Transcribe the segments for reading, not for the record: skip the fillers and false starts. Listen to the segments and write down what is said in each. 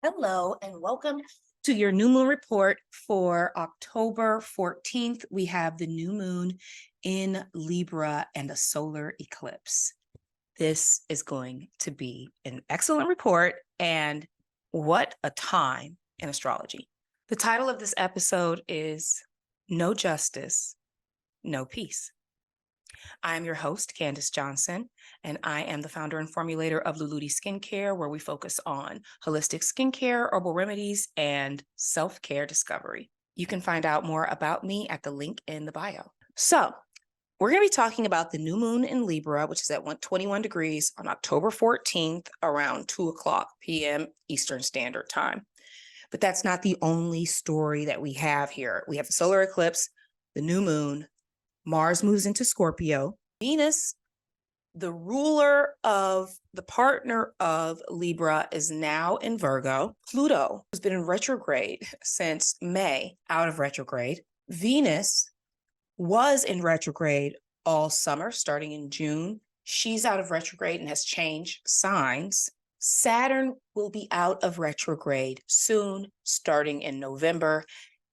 Hello and welcome to your new moon report for October 14th. We have the new moon in Libra and a solar eclipse. This is going to be an excellent report, and what a time in astrology. The title of this episode is No Justice, No Peace. I am your host, Candace Johnson, and I am the founder and formulator of Louloudi Skincare, where we focus on holistic skincare, herbal remedies, and self-care discovery. You can find out more about me at the link in the bio. So we're going to be talking about the new moon in Libra, which is at 21 degrees on October 14th around 2 o'clock p.m. Eastern Standard Time. But that's not the only story that we have here. We have the solar eclipse, the new moon, Mars moves into Scorpio. Venus, the ruler of the partner of Libra, is now in Virgo. Pluto has been in retrograde since May, out of retrograde. Venus was in retrograde all summer, starting in June. She's out of retrograde and has changed signs. Saturn will be out of retrograde soon, starting in November.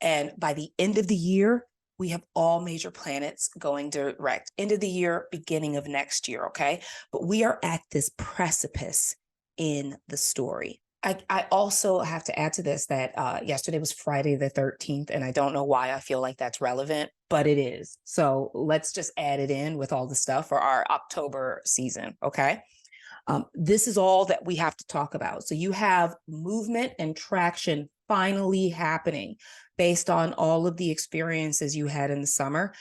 And by the end of the year, we have all major planets going direct. End of the year, beginning of next year, okay? But we are at this precipice in the story. I also have to add to this that yesterday was Friday the 13th, and I don't know why I feel like that's relevant, but it is. So let's just add it in with all the stuff for our October season, okay? This is all that we have to talk about. So you have movement and traction finally happening based on all of the experiences you had in the summer.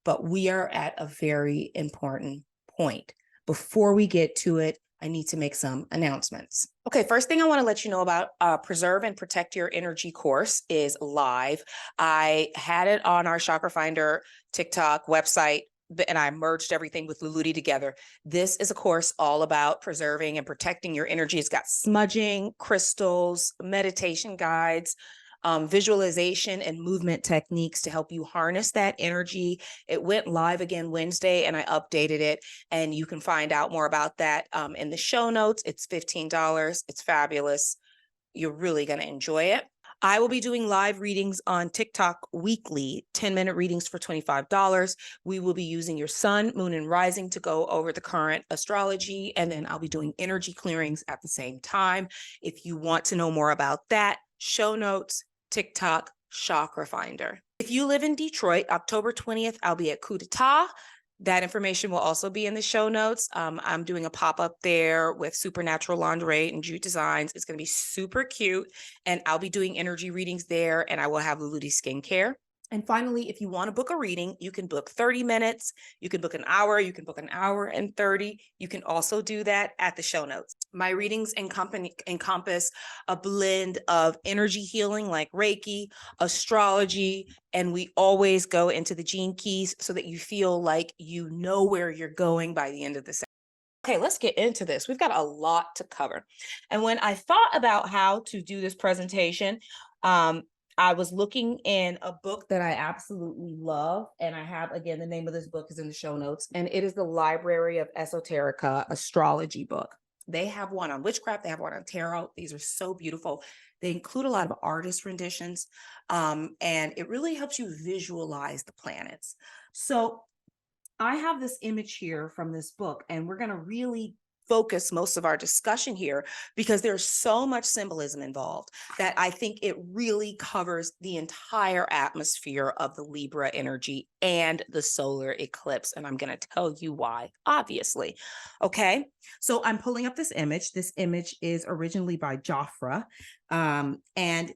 But we are at a very important point. Before we get to it, I need to make some announcements. Okay, first thing I want to let you know about Preserve and Protect Your Energy course is live. I had it on our Chakra Finder TikTok website, and I merged everything with Louloudi together. This is a course all about preserving and protecting your energy. It's got smudging, crystals, meditation guides, visualization and movement techniques to help you harness that energy. It went live again Wednesday, and I updated it, and you can find out more about that in the show notes. It's $15. It's fabulous. You're really going to enjoy it. I will be doing live readings on TikTok weekly, 10-minute readings for $25. We will be using your sun, moon, and rising to go over the current astrology, and then I'll be doing energy clearings at the same time. If you want to know more about that, show notes, TikTok, Chakra Finder. If you live in Detroit, October 20th, I'll be at Quotation. That information will also be in the show notes. I'm doing a pop-up there with supernatural lingerie and jute designs. It's going to be super cute, and I'll be doing energy readings there, and I will have Louloudi Skincare. And finally, if you want to book a reading, you can book 30 minutes, you can book an hour, you can book an hour and 30. You can also do that at the show notes. My readings encompass a blend of energy healing like Reiki, astrology, and we always go into the gene keys so that you feel like you know where you're going by the end of the session. Okay, let's get into this. We've got a lot to cover. And when I thought about how to do this presentation, I was looking in a book that I absolutely love. And I have, again, the name of this book is in the show notes. And it is the Library of Esoterica astrology book. They have one on witchcraft. They have one on tarot. These are so beautiful. They include a lot of artist renditions. And it really helps you visualize the planets. So I have this image here from this book, and we're going to really focus most of our discussion here because there's so much symbolism involved that I think it really covers the entire atmosphere of the Libra energy and the solar eclipse. And I'm going to tell you why, obviously. Okay, so I'm pulling up this image. This image is originally by Joffre, and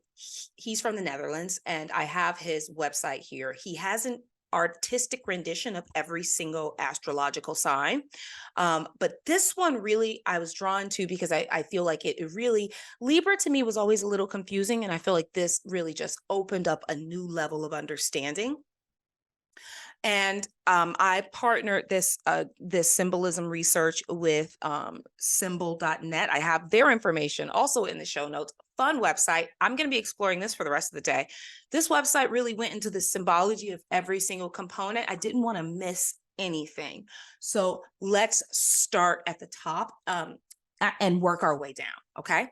he's from the Netherlands, and I have his website here. He has an artistic rendition of every single astrological sign. But this one really I was drawn to because I feel like it really, Libra to me was always a little confusing. And I feel like this really just opened up a new level of understanding. And I partnered this symbolism research with symbol.net. I have their information also in the show notes. Fun website. I'm going to be exploring this for the rest of the day. This website really went into the symbology of every single component. I didn't want to miss anything. So let's start at the top and work our way down, okay?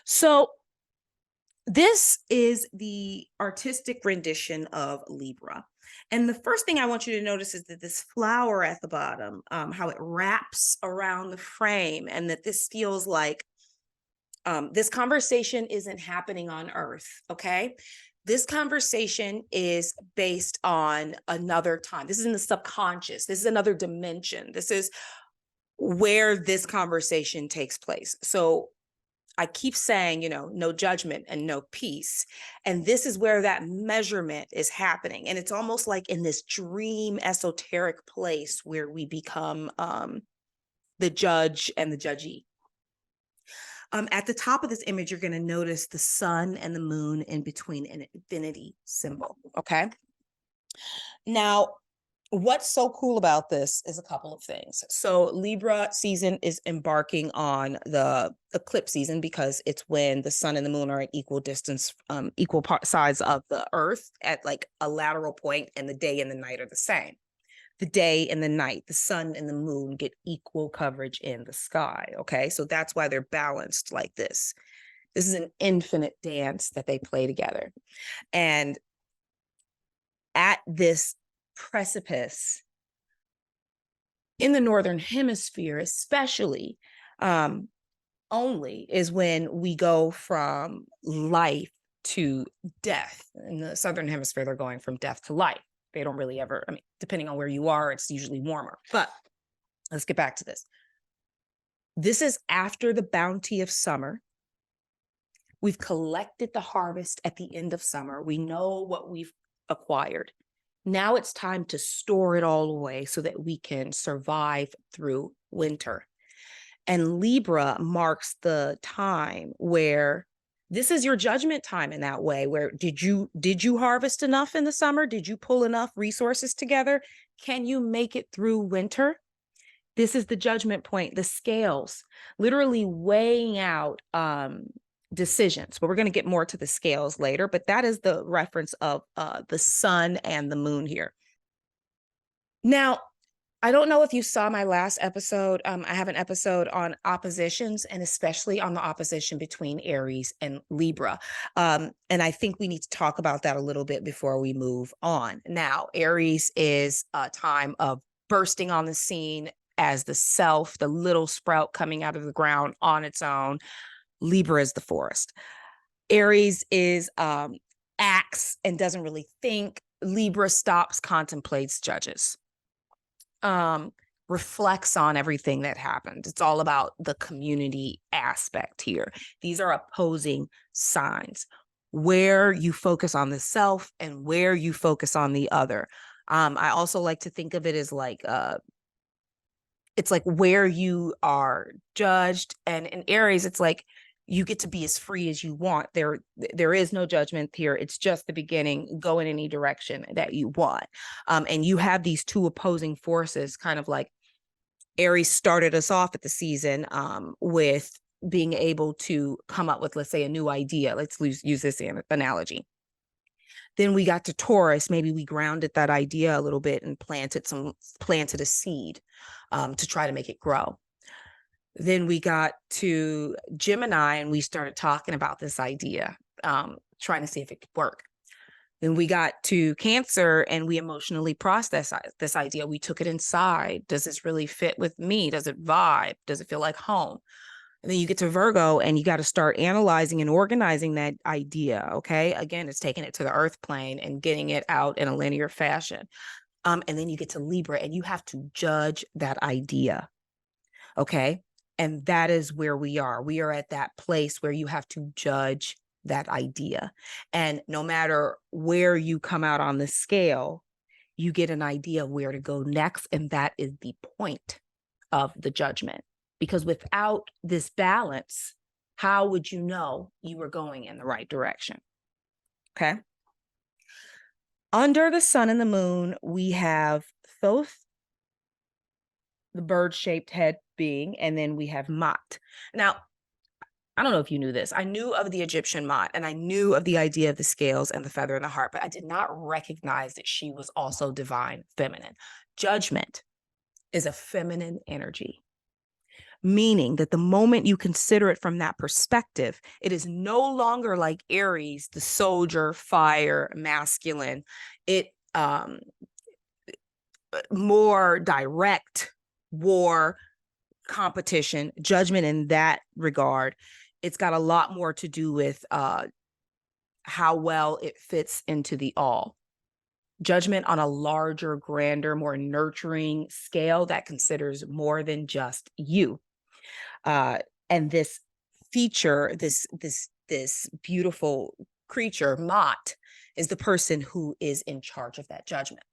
So this is the artistic rendition of Libra. And the first thing I want you to notice is that this flower at the bottom, how it wraps around the frame, and that this feels like this conversation isn't happening on Earth, okay? This conversation is based on another time. This is in the subconscious. This is another dimension. This is where this conversation takes place. So I keep saying, no judgment and no peace. And this is where that measurement is happening. And it's almost like in this dream esoteric place where we become the judge and the judgee. At the top of this image, you're going to notice the sun and the moon in between an infinity symbol. Okay. Now, what's so cool about this is a couple of things. So Libra season is embarking on the eclipse season because it's when the sun and the moon are at equal distance, equal size of the earth at like a lateral point, and the day and the night are the same. The day and the night, the sun and the moon get equal coverage in the sky. Okay. So that's why they're balanced like this. This is an infinite dance that they play together. And at this precipice in the Northern Hemisphere, especially, only is when we go from life to death. In the Southern Hemisphere, they're going from death to life. They don't really ever, depending on where you are, it's usually warmer. But let's get back to this. This is after the bounty of summer. We've collected the harvest at the end of summer. We know what we've acquired. Now it's time to store it all away so that we can survive through winter. And Libra marks the time where this is your judgment time in that way, where did you harvest enough in the summer? Did you pull enough resources together? Can you make it through winter? This is the judgment point, the scales, literally weighing out decisions. But we're going to get more to the scales later, but that is the reference of the sun and the moon here. Now, I don't know if you saw my last episode. I have an episode on oppositions, and especially on the opposition between Aries and Libra. And I think we need to talk about that a little bit before we move on. Now, Aries is a time of bursting on the scene as the self, the little sprout coming out of the ground on its own. Libra is the forest. Aries is acts and doesn't really think. Libra stops, contemplates, judges. Reflects on everything that happened. It's all about the community aspect here. These are opposing signs, where you focus on the self and where you focus on the other. I also like to think of it as like, it's like where you are judged. And in Aries, it's like you get to be as free as you want. There is no judgment here. It's just the beginning. Go in any direction that you want. And you have these two opposing forces, kind of like Aries started us off at the season with being able to come up with, let's say, a new idea. Let's use this analogy. Then we got to Taurus. Maybe we grounded that idea a little bit and planted a seed to try to make it grow. Then we got to Gemini and we started talking about this idea, trying to see if it could work. Then we got to Cancer and we emotionally processed this idea. We took it inside. Does this really fit with me? Does it vibe? Does it feel like home? And then you get to Virgo and you got to start analyzing and organizing that idea. Okay. Again, it's taking it to the earth plane and getting it out in a linear fashion. And then you get to Libra and you have to judge that idea. Okay. And that is where we are. We are at that place where you have to judge that idea. And no matter where you come out on the scale, you get an idea of where to go next. And that is the point of the judgment. Because without this balance, how would you know you were going in the right direction? Okay. Under the sun and the moon, we have Thoth, the bird-shaped head being, and then we have Maat. Now, I don't know if you knew this. I knew of the Egyptian Maat, and I knew of the idea of the scales and the feather and the heart, but I did not recognize that she was also divine feminine. Judgment is a feminine energy. meaning that the moment you consider it from that perspective, it is no longer like Aries, the soldier, fire, masculine. It more direct war, competition, judgment in that regard. It's got a lot more to do with how well it fits into the all. Judgment on a larger, grander, more nurturing scale that considers more than just you. And this feature, this beautiful creature, Maat, is the person who is in charge of that judgment.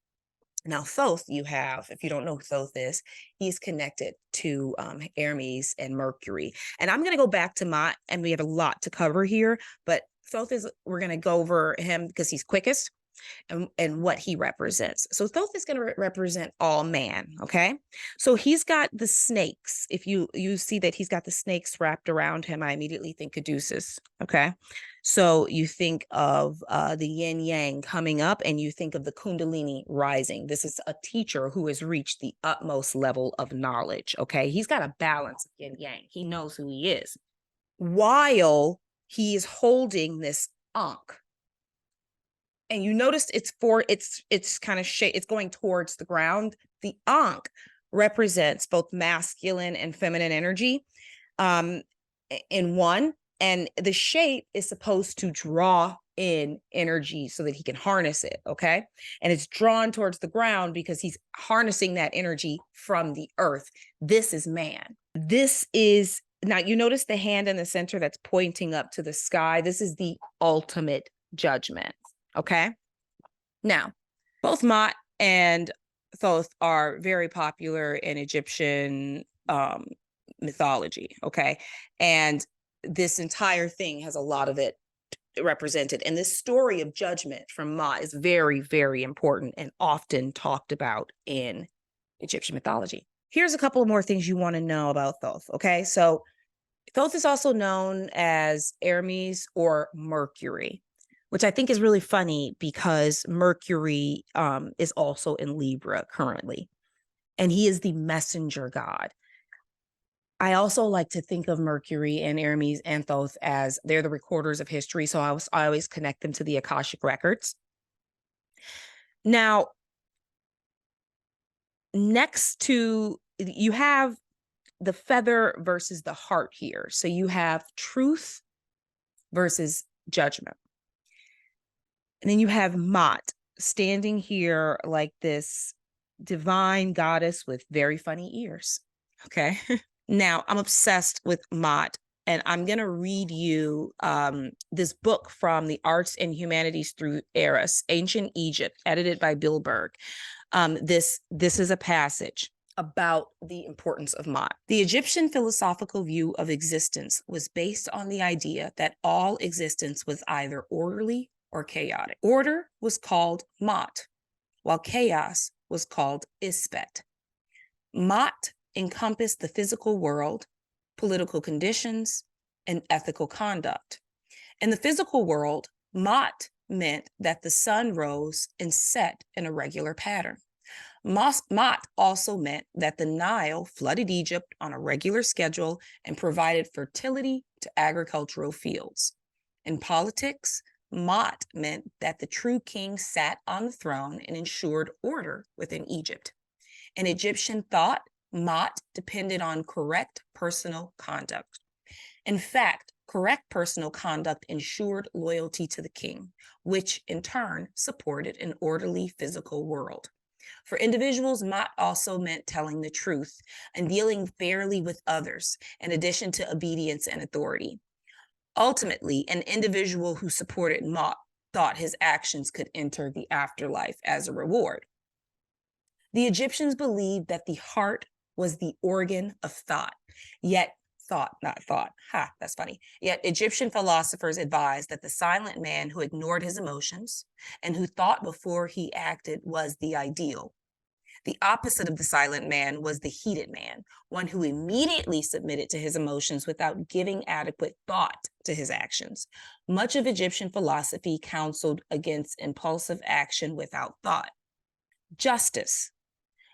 Now, Thoth, you have, if you don't know who Thoth is, he's connected to Hermes and Mercury. And I'm going to go back to Maat, and we have a lot to cover here, but Thoth is, we're going to go over him because he's quickest and what he represents. So Thoth is going to represent all man, okay? So he's got the snakes. If you see that he's got the snakes wrapped around him, I immediately think Caduceus, okay? So you think of the yin-yang coming up, and you think of the kundalini rising. This is a teacher who has reached the utmost level of knowledge, okay? He's got a balance of yin-yang. He knows who he is. While he is holding this ankh, and you notice it's kind of shape, it's going towards the ground. The ankh represents both masculine and feminine energy in one, and the shape is supposed to draw in energy so that he can harness it, okay? And it's drawn towards the ground because he's harnessing that energy from the earth. This is man. This is, now you notice the hand in the center that's pointing up to the sky. This is the ultimate judgment. Okay. Now, both Maat and Thoth are very popular in Egyptian mythology. Okay. And this entire thing has a lot of it represented. And this story of judgment from Maat is very, very important and often talked about in Egyptian mythology. Here's a couple of more things you want to know about Thoth. Okay. So Thoth is also known as Hermes or Mercury, which I think is really funny because Mercury is also in Libra currently, and he is the messenger god. I also like to think of Mercury and Hermes and Thoth as they're the recorders of history, so I always connect them to the Akashic records. Now, next to, you have the feather versus the heart here. So you have truth versus judgment. And then you have Maat standing here like this divine goddess with very funny ears. Okay. Now I'm obsessed with Maat, and I'm going to read you this book from the Arts and Humanities through Eras, Ancient Egypt, edited by Bleiberg. This is a passage about the importance of Maat. The Egyptian philosophical view of existence was based on the idea that all existence was either orderly or chaotic. Order was called Maat, while chaos was called Ispet. Maat encompassed the physical world, political conditions, and ethical conduct. In the physical world, Maat meant that the sun rose and set in a regular pattern. Maat also meant that the Nile flooded Egypt on a regular schedule and provided fertility to agricultural fields. In politics, Maat meant that the true king sat on the throne and ensured order within Egypt. In Egyptian thought, Maat depended on correct personal conduct. In fact, correct personal conduct ensured loyalty to the king, which in turn supported an orderly physical world. For individuals, Maat also meant telling the truth and dealing fairly with others, in addition to obedience and authority. Ultimately, an individual who supported Maat thought his actions could enter the afterlife as a reward. The Egyptians believed that the heart was the organ of thought, yet not thought. Ha, that's funny. Yet Egyptian philosophers advised that the silent man who ignored his emotions and who thought before he acted was the ideal. The opposite of the silent man was the heated man, one who immediately submitted to his emotions without giving adequate thought to his actions. Much of Egyptian philosophy counseled against impulsive action without thought. Justice.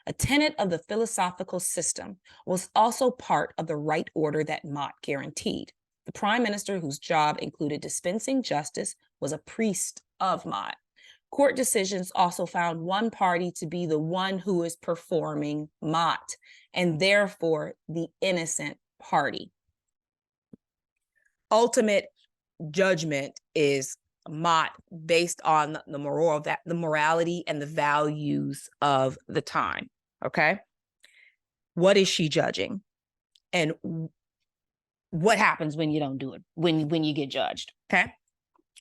a tenet of the philosophical system, was also part of the right order that Maat guaranteed. The prime minister, whose job included dispensing justice, was a priest of Maat. Court decisions also found one party to be the one who is performing Maat, and therefore the innocent party. Ultimate judgment is Maat based on the morality and the values of the time. Okay. What is she judging? And what happens when you don't do it, when you get judged? Okay.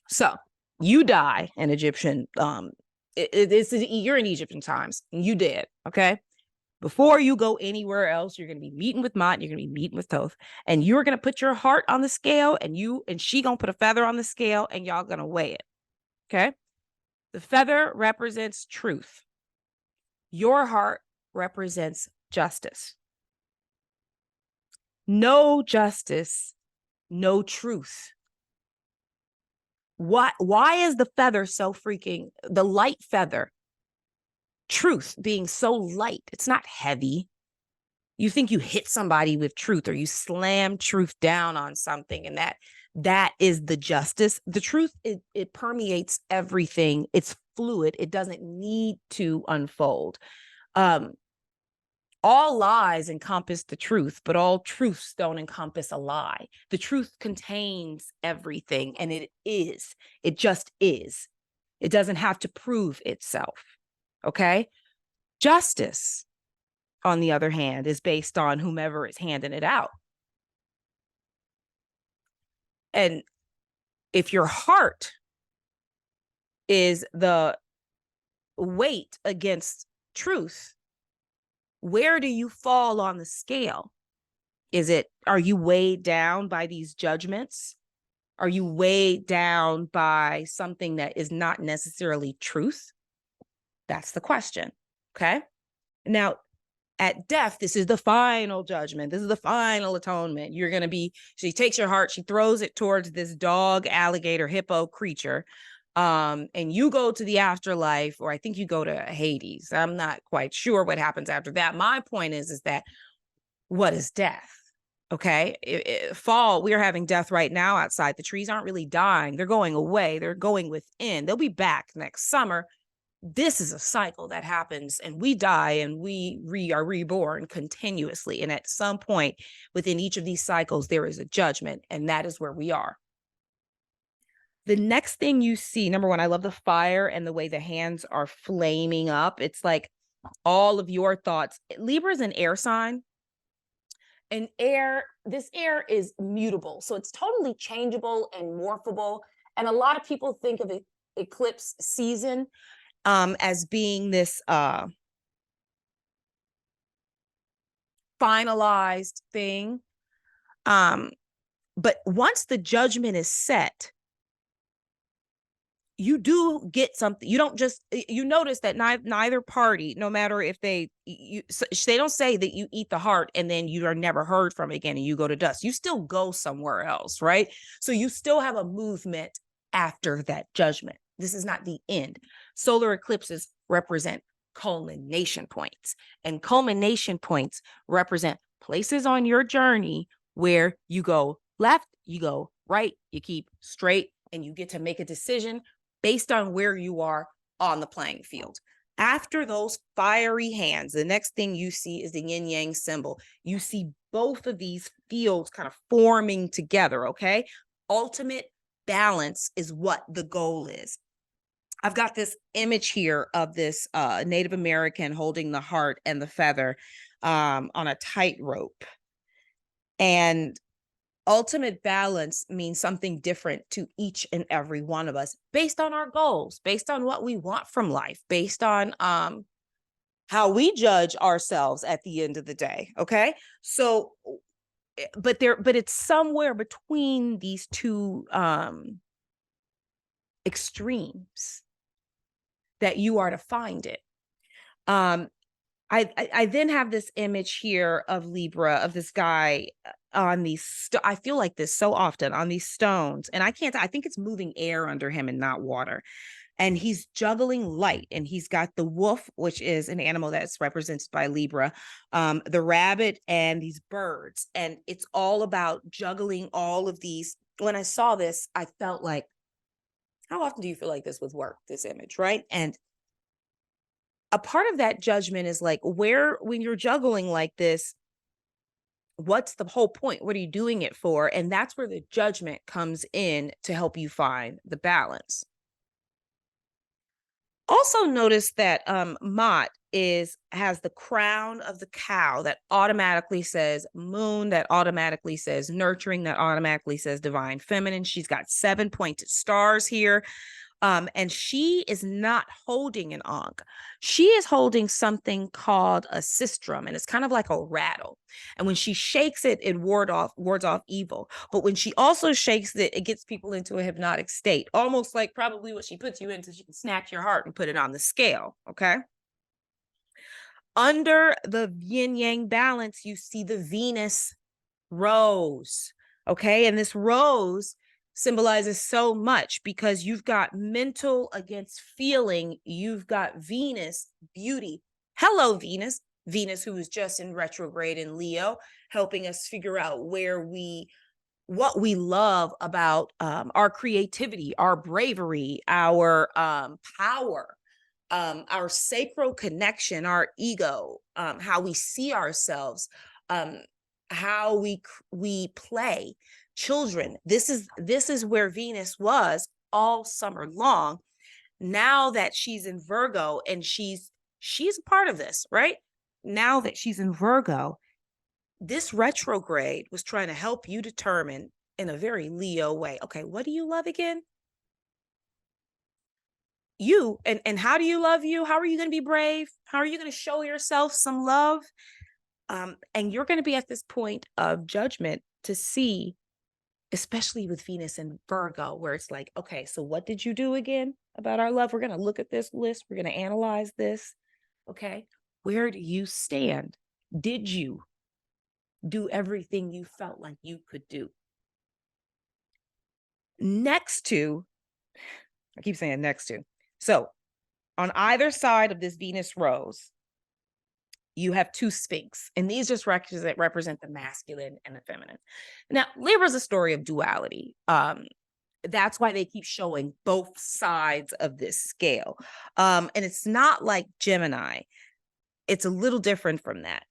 So you die in Egyptian, you're in Egyptian times and you dead. Okay. Before you go anywhere else, you're going to be meeting with Maat, you're going to be meeting with Thoth, and you're going to put your heart on the scale, and she going to put a feather on the scale, and y'all going to weigh it. Okay. The feather represents truth. Your heart represents justice. No justice, no truth. Why is the feather so freaking, the light feather, truth being so light? It's not heavy. You think you hit somebody with truth, or you slam truth down on something, and that is the justice. The truth, it permeates everything. It's fluid. It doesn't need to unfold. All lies encompass the truth, but all truths don't encompass a lie. The truth contains everything, and it just is. It doesn't have to prove itself. Okay? Justice, on the other hand, is based on whomever is handing it out. And if your heart is the weight against truth, where do you fall on the scale? Are you weighed down by these judgments? Are you weighed down by something that is not necessarily truth? That's the question. Okay. Now, at death, this is the final judgment. This is the final atonement. She takes your heart, she throws it towards this dog, alligator, hippo creature. And you go to the afterlife, or I think you go to Hades. I'm not quite sure what happens after that. My point is that what is death? Okay. Fall, we are having death right now outside. The trees aren't really dying. They're going away. They're going within. They'll be back next summer. This is a cycle that happens, and we die and we are reborn continuously. And at some point within each of these cycles, there is a judgment, and that is where we are. The next thing you see, number one, I love the fire and the way the hands are flaming up. It's like all of your thoughts. Libra is an air sign. And this air is mutable. So it's totally changeable and morphable. And a lot of people think of eclipse season as being this finalized thing. But once the judgment is set, you do get something. You don't just, you notice that neither party, no matter if they don't say that you eat the heart and then you are never heard from again and you go to dust. You still go somewhere else, right? So you still have a movement after that judgment. This is not the end. Solar eclipses represent culmination points, and culmination points represent places on your journey where you go left, you go right, you keep straight, and you get to make a decision based on where you are on the playing field. After those fiery hands, the next thing you see is the Yin-Yang symbol. You see both of these fields kind of forming together, okay? Ultimate balance is what the goal is. I've got this image here of this Native American holding the heart and the feather on a tightrope. And ultimate balance means something different to each and every one of us based on our goals, based on what we want from life, based on how we judge ourselves at the end of the day. Okay. So, but it's somewhere between these two extremes that you are to find it. I then have this image here of Libra, of this guy on these, I feel like this so often on these stones, and I think it's moving air under him and not water. And he's juggling light, and he's got the wolf, which is an animal that's represented by Libra, the rabbit, and these birds. And it's all about juggling all of these. When I saw this, I felt like, how often do you feel like this with work, this image, right? And a part of that judgment is like, when you're juggling like this, what's the whole point? What are you doing it for? And that's where the judgment comes in to help you find the balance. Also notice that Maat has the crown of the cow that automatically says moon, that automatically says nurturing, that automatically says divine feminine. She's got 7 pointed stars here. And she is not holding an ankh. She is holding something called a sistrum, and it's kind of like a rattle. And when she shakes it, it wards off evil. But when she also shakes it, it gets people into a hypnotic state, almost like probably what she puts you into. She can snatch your heart and put it on the scale. Okay. Under the yin yang balance, you see the Venus rose. Okay. And this rose symbolizes so much because you've got mental against feeling. You've got Venus, beauty. Hello, Venus. Venus, who is just in retrograde in Leo, helping us figure out what we love about our creativity, our bravery, our power, our sacral connection, our ego, how we see ourselves, how we play. Children, this is where Venus was all summer long. Now that she's in Virgo, and she's a part of this, right? Now that she's in Virgo, this retrograde was trying to help you determine in a very Leo way, okay, what do you love again? You, and how do you love you? How are you going to be brave? How are you going to show yourself some love? And you're going to be at this point of judgment to see, especially with Venus and Virgo, where it's like, okay, so what did you do again about our love? We're going to look at this list. We're going to analyze this. Okay. Where do you stand? Did you do everything you felt like you could do? Next to, I keep saying next to. So on either side of this Venus rose, you have 2 Sphinx, and these just represent the masculine and the feminine. Now, Libra is a story of duality. That's why they keep showing both sides of this scale. And it's not like Gemini. It's a little different from that.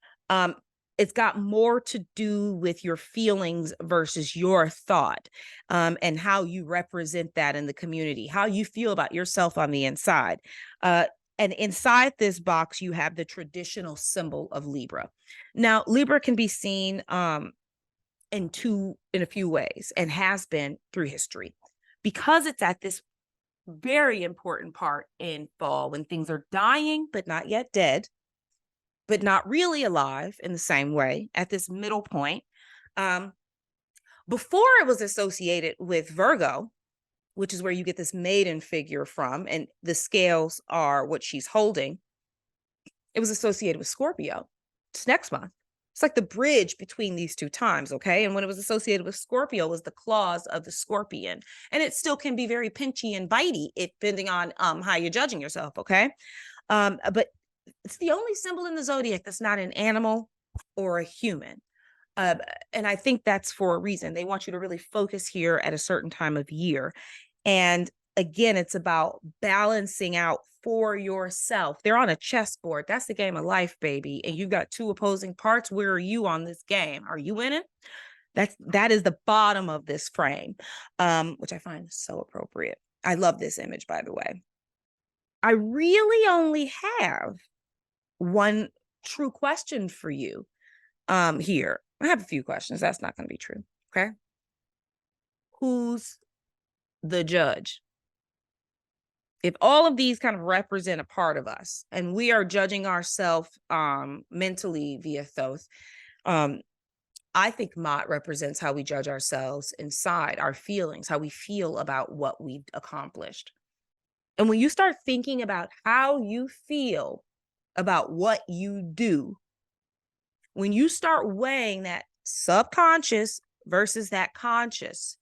It's got more to do with your feelings versus your thought, and how you represent that in the community, how you feel about yourself on the inside. And inside this box, you have the traditional symbol of Libra. Now, Libra can be seen in a few ways, and has been through history, because it's at this very important part in fall when things are dying, but not yet dead, but not really alive in the same way, at this middle point. Before it was associated with Virgo, which is where you get this maiden figure from, and the scales are what she's holding. It was associated with Scorpio. It's next month. It's like the bridge between these 2 times, okay? And when it was associated with Scorpio, was the claws of the scorpion. And it still can be very pinchy and bitey, depending on how you're judging yourself, okay? But it's the only symbol in the zodiac that's not an animal or a human. And I think that's for a reason. They want you to really focus here at a certain time of year. And again, it's about balancing out for yourself. They're on a chessboard. That's the game of life, baby. And you've got 2 opposing parts. Where are you on this game? Are you in it? That is the bottom of this frame, which I find so appropriate. I love this image, by the way. I really only have one true question for you here. I have a few questions. That's not going to be true. Okay. Who's the judge? If all of these kind of represent a part of us, and we are judging ourselves mentally via Thoth, I think Maat represents how we judge ourselves inside, our feelings, how we feel about what we've accomplished. And when you start thinking about how you feel about what you do, when you start weighing that subconscious versus that conscious,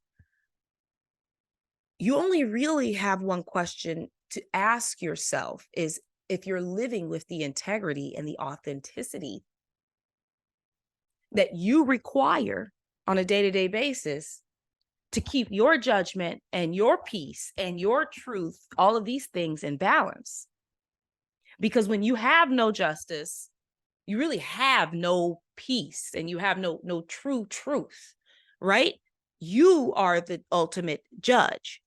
you only really have one question to ask yourself is if you're living with the integrity and the authenticity that you require on a day-to-day basis to keep your judgment and your peace and your truth, all of these things in balance. Because when you have no justice, you really have no peace and you have no true truth, right? You are the ultimate judge.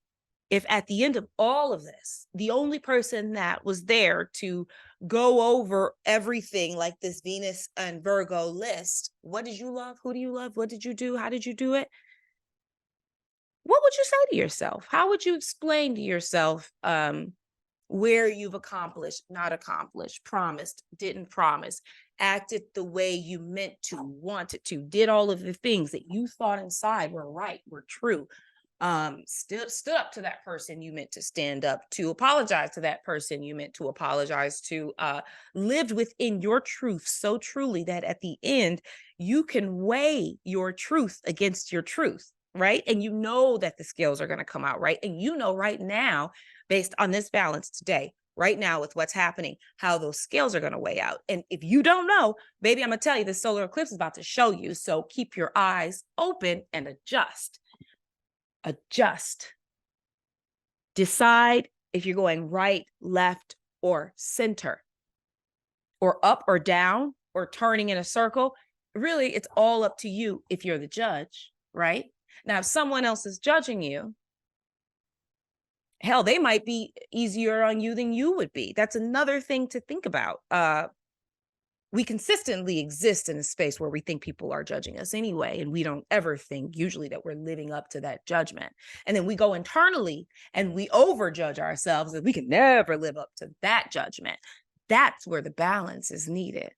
If at the end of all of this, the only person that was there to go over everything like this Venus and Virgo list, what did you love? Who do you love? What did you do? How did you do it? What would you say to yourself? How would you explain to yourself where you've accomplished, not accomplished, promised, didn't promise, acted the way you meant to, wanted to, did all of the things that you thought inside were right, were true, stood up to that person you meant to stand up to, apologize to that person you meant to apologize to, lived within your truth so truly that at the end you can weigh your truth against your truth, right? And you know that the scales are going to come out right. And you know right now, based on this balance today, right now with what's happening, how those scales are going to weigh out. And if you don't know, baby, I'm going to tell you the solar eclipse is about to show you. So keep your eyes open and adjust. Adjust. Decide if you're going right, left, or center, or up or down, or turning in a circle. Really, it's all up to you if you're the judge, right? Now, if someone else is judging you, hell, they might be easier on you than you would be. That's another thing to think about. We consistently exist in a space where we think people are judging us anyway, and we don't ever think usually that we're living up to that judgment. And then we go internally and we overjudge ourselves, and we can never live up to that judgment. That's where the balance is needed.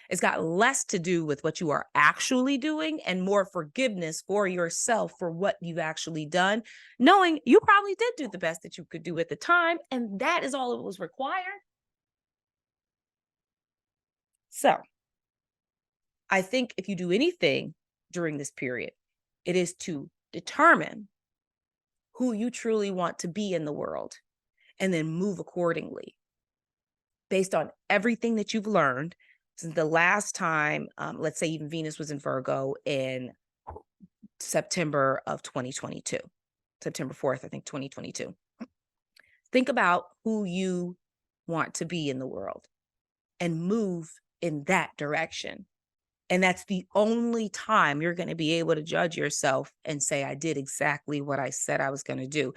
It's got less to do with what you are actually doing and more forgiveness for yourself for what you've actually done, knowing you probably did do the best that you could do at the time, and that is all it was required. So I think if you do anything during this period, it is to determine who you truly want to be in the world and then move accordingly based on everything that you've learned since the last time, let's say even Venus was in Virgo in September of 2022, September 4th, I think, 2022. Think about who you want to be in the world and move in that direction. And that's the only time you're going to be able to judge yourself and say, I did exactly what I said I was going to do.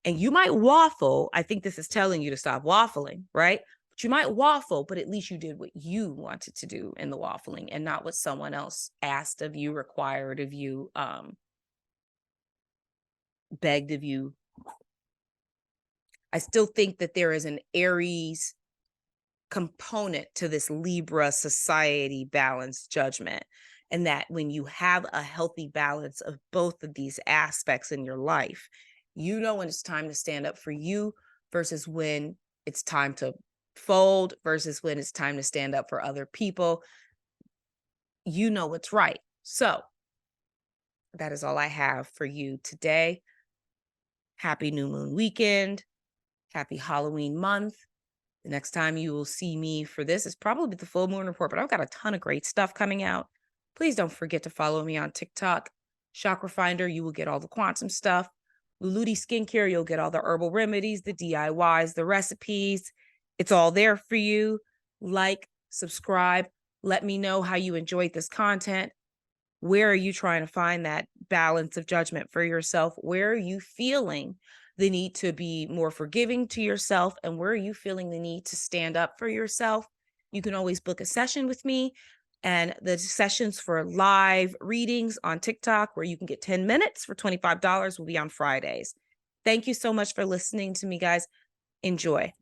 And you might waffle. I think this is telling you to stop waffling, right? But you might waffle, but at least you did what you wanted to do in the waffling and not what someone else asked of you, required of you, begged of you. I still think that there is an Aries component to this Libra society balance judgment. And that when you have a healthy balance of both of these aspects in your life, you know when it's time to stand up for you versus when it's time to fold versus when it's time to stand up for other people. You know what's right. So that is all I have for you today. Happy new moon weekend. Happy Halloween month. The next time you will see me for this is probably the full moon report, but I've got a ton of great stuff coming out. Please don't forget to follow me on TikTok. Chakra Finder, you will get all the quantum stuff. Louloudi Skincare, you'll get all the herbal remedies, the DIYs, the recipes. It's all there for you. Like, subscribe. Let me know how you enjoyed this content. Where are you trying to find that balance of judgment for yourself? Where are you feeling the need to be more forgiving to yourself? And where are you feeling the need to stand up for yourself? You can always book a session with me. And the sessions for live readings on TikTok, where you can get 10 minutes for $25, will be on Fridays. Thank you so much for listening to me, guys. Enjoy.